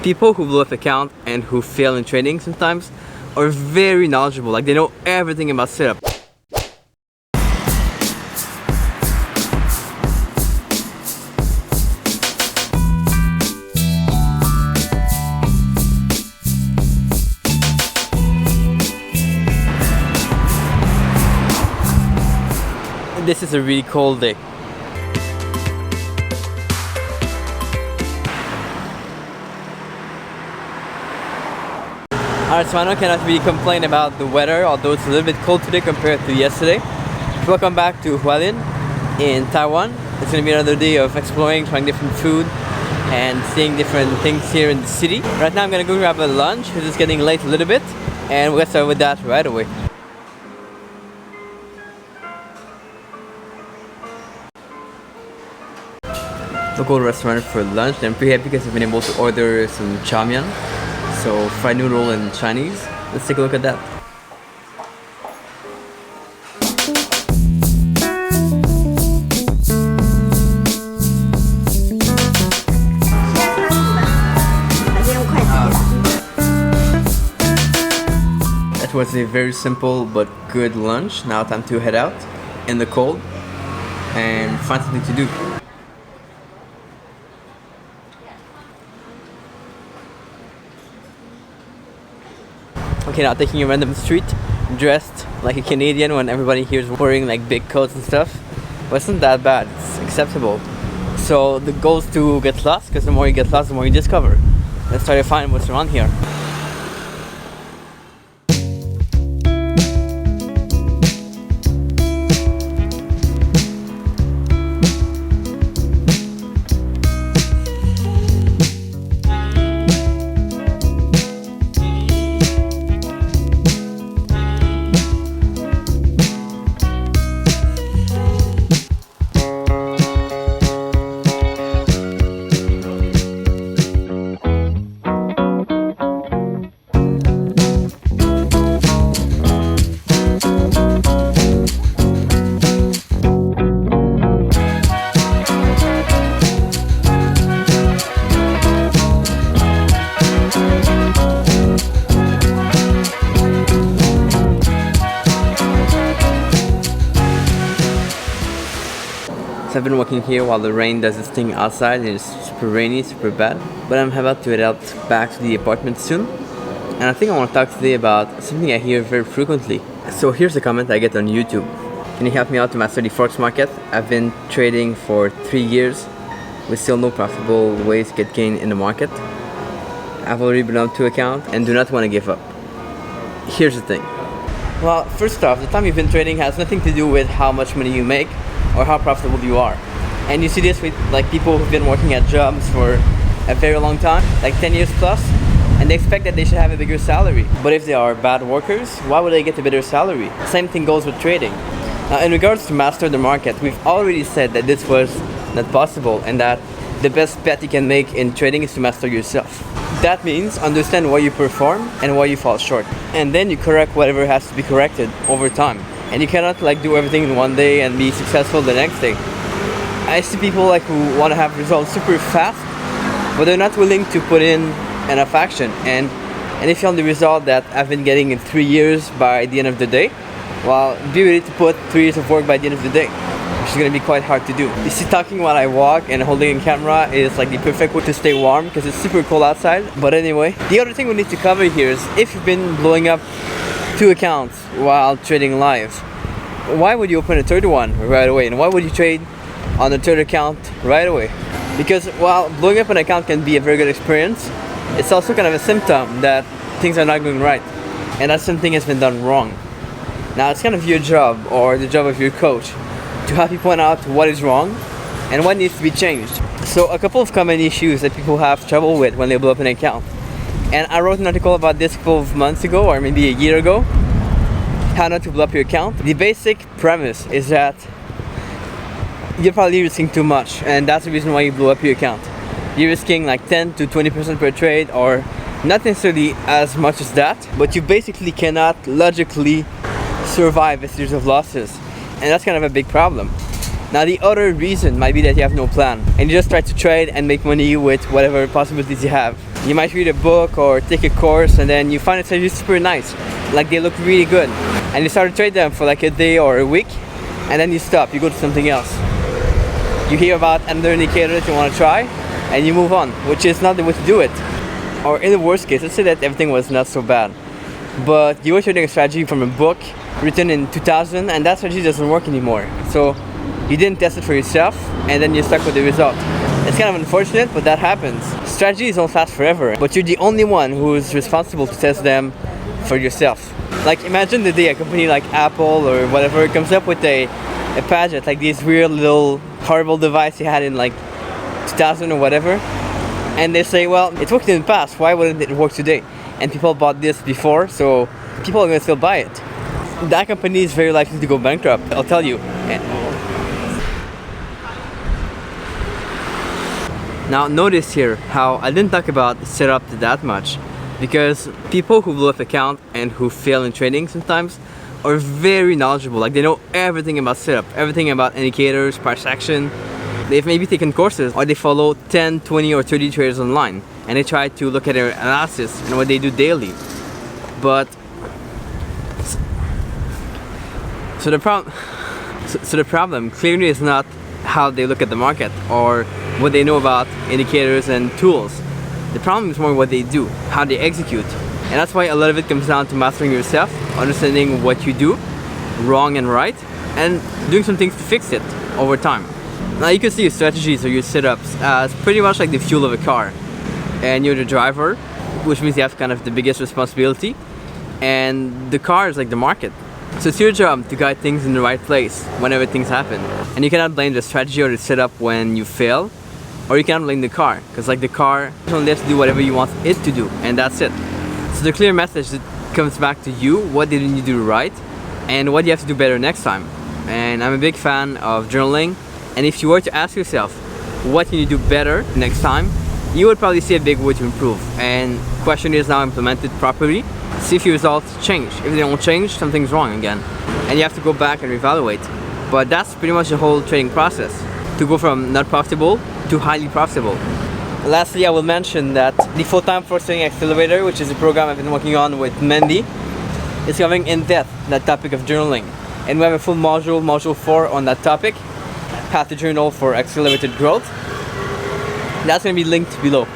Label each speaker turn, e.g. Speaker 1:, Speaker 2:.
Speaker 1: People who blow up account and who fail in trading sometimes are very knowledgeable, like they know everything about setup. This is a really cold day. Alright, so I know I cannot really complain about the weather, although it's a little bit cold today compared to yesterday. Welcome back to Hualien in Taiwan. It's going to be another day of exploring, trying different food and seeing different things here in the city. Right now I'm going to go grab a lunch, it's just getting late a little bit, and we'll get started with that right away. Local restaurant for lunch. I'm pretty happy because I've been able to order some chow mein, so fried noodle in Chinese. Let's take a look at that. That was a very simple but good lunch. Now time to head out in the cold and find something to do. Okay, now taking a random street, dressed like a Canadian when everybody here is wearing like big coats and stuff. But it's not that bad, it's acceptable. So the goal is to get lost, because the more you get lost, the more you discover. Let's try to find what's around here. So I've been walking here while the rain does its thing outside and it's super rainy, super bad. But I'm about to head out back to the apartment soon. And I think I want to talk today about something I hear very frequently. So here's a comment I get on YouTube. Can you help me out to master the Forex market? I've been trading for 3 years with still no profitable ways to get gain in the market. I've already been on 2 accounts and do not want to give up. Here's the thing. Well, first off, the time you've been trading has nothing to do with how much money you make or how profitable you are. And you see this with like people who've been working at jobs for a very long time, like 10 years plus, and they expect that they should have a bigger salary. But if they are bad workers, why would they get a better salary? Same thing goes with trading. Now, in regards to master the market, we've already said that this was not possible and that the best bet you can make in trading is to master yourself. That means understand why you perform and why you fall short. And then you correct whatever has to be corrected over time. And you cannot like do everything in one day and be successful the next day. I see people like who want to have results super fast, but they're not willing to put in enough action. And if you want the result that I've been getting in 3 years by the end of the day, well, be ready to put 3 years of work by the end of the day, which is going to be quite hard to do. You see, talking while I walk and holding a camera is like the perfect way to stay warm because it's super cold outside. But anyway, the other thing we need to cover here is if you've been blowing up 2 accounts while trading live, why would you open a third one right away? And why would you trade on the third account right away? Because while blowing up an account can be a very good experience, it's also kind of a symptom that things are not going right and that something has been done wrong. Now it's kind of your job or the job of your coach to help you point out what is wrong and what needs to be changed. So a couple of common issues that people have trouble with when they blow up an account. And I wrote an article about this a couple of months ago or maybe a year ago, how not to blow up your account. The basic premise is that you're probably risking too much and that's the reason why you blow up your account. You're risking like 10 to 20% per trade, or not necessarily as much as that, but you basically cannot logically survive a series of losses, and that's kind of a big problem. Now the other reason might be that you have no plan and you just try to trade and make money with whatever possibilities you have. You might read a book or take a course, and then you find a strategy super nice, like they look really good, and you start to trade them for like a day or a week, and then you stop, you go to something else. You hear about another indicator that you want to try, and you move on, which is not the way to do it. Or in the worst case, let's say that everything was not so bad, but you were trading a strategy from a book written in 2000, and that strategy doesn't work anymore. So you didn't test it for yourself, and then you're stuck with the result. It's kind of unfortunate, but that happens. Strategies don't last forever, but you're the only one who's responsible to test them for yourself. Like, imagine the day a company like Apple or whatever comes up with a gadget, like this weird little horrible device you had in like 2000 or whatever, and they say, well, it worked in the past, why wouldn't it work today? And people bought this before, so people are going to still buy it. That company is very likely to go bankrupt, I'll tell you. Now notice here how I didn't talk about setup that much, because people who blow up account and who fail in trading sometimes are very knowledgeable. Like, they know everything about setup, everything about indicators, price action. They've maybe taken courses, or they follow 10, 20 or 30 traders online, and they try to look at their analysis and what they do daily. But so the problem clearly is not how they look at the market or what they know about indicators and tools. The problem is more what they do, how they execute. And that's why a lot of it comes down to mastering yourself, understanding what you do wrong and right, and doing some things to fix it over time. Now you can see your strategies or your setups as pretty much like the fuel of a car, and you're the driver, which means you have kind of the biggest responsibility, and the car is like the market. So it's your job to guide things in the right place whenever things happen. And you cannot blame the strategy or the setup when you fail, or you cannot blame the car, because like the car only has to do whatever you want it to do, and that's it. So the clear message that comes back to you: what didn't you do right, and what do you have to do better next time. And I'm a big fan of journaling, and if you were to ask yourself what can you do better next time, you would probably see a big way to improve. And the question is now implemented properly. See if your results change. If they don't change, something's wrong again, and you have to go back and reevaluate. But that's pretty much the whole trading process, to go from not profitable to highly profitable. Lastly, I will mention that the Full-Time Forex Trading Accelerator, which is a program I've been working on with Mendy, is covering in depth that topic of journaling, and we have a full module 4 on that topic, how to journal for accelerated growth. That's going to be linked below.